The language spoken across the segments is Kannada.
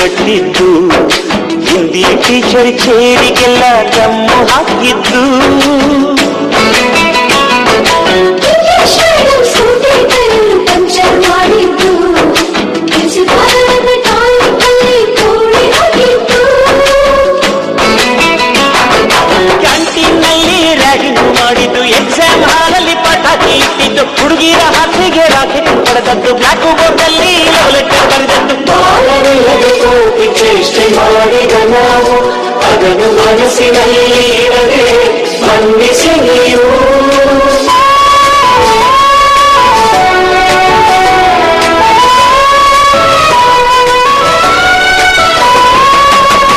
ಕಟ್ಟಿದ್ದು ಹಿಂದಿ ಟೀಚರ್ ಚೇರಿಗೆಲ್ಲ ದಮ್ಮು ಹಾಕಿದ್ದು ಕ್ಯಾಂಟೀನ್ನಲ್ಲಿ ರ್ಯಾಗಿಂಗ್ ಮಾಡಿದ್ದು ಎಕ್ಸಾಮ್ ಹಾಲಲ್ಲಿ ಪಟಾಕಿ ಇಟ್ಟಿದ್ದು ಹುಡುಗಿರ ಹಾಸಿಗೆ ರಾಕೆಟ್ ಹೊಡೆದದ್ದು ಬ್ಲಾಕ್ ಬೋರ್ಡಲ್ಲಿ ಲವ್ ಲೆಟರ್ ಬರೆದದ್ದು ಚೇಷ್ಟೆ ಮಾಡಿದ ನಾವು ಅದನ್ನು ಮನಸ್ಸಿನಲ್ಲಿ ಇರದೆ ಮನ್ನಿಸಿ ನೀವು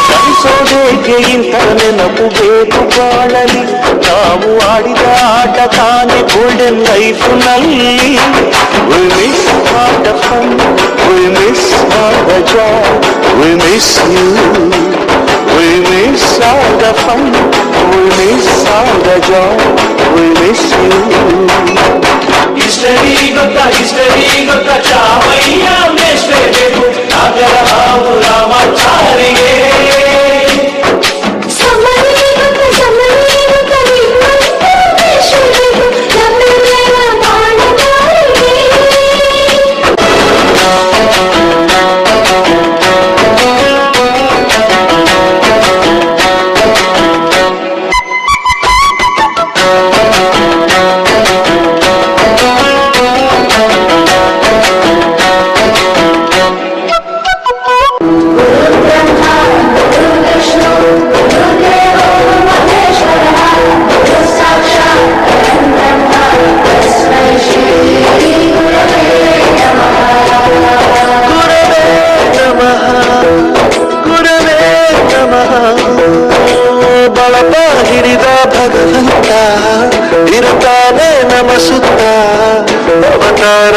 ಸರಿಸೋದೇಕೆ ಇಂಥ ನೆನಪು ಬೇಕು ಬಾಳಲಿ ನಾವು ಆಡಿದ ಆಟ ತಾನೆ golden ಲೈಫ್ನಲ್ಲಿ We miss all the fun, we miss all the joy, we miss you. We miss all the fun, we miss all the joy, we miss you. History gotta Chamayya ಮೇಷ್ಟ್ರೆ ಬೇಕು ನಾಗರ ಹಾವು ರಾಮಾಚಾರಿಗೆ ಹಿಡಿದ ಭಗವಂತ ಇರುತ್ತಾನೆ ನಮ ಸುತ್ತ ಅವತಾರ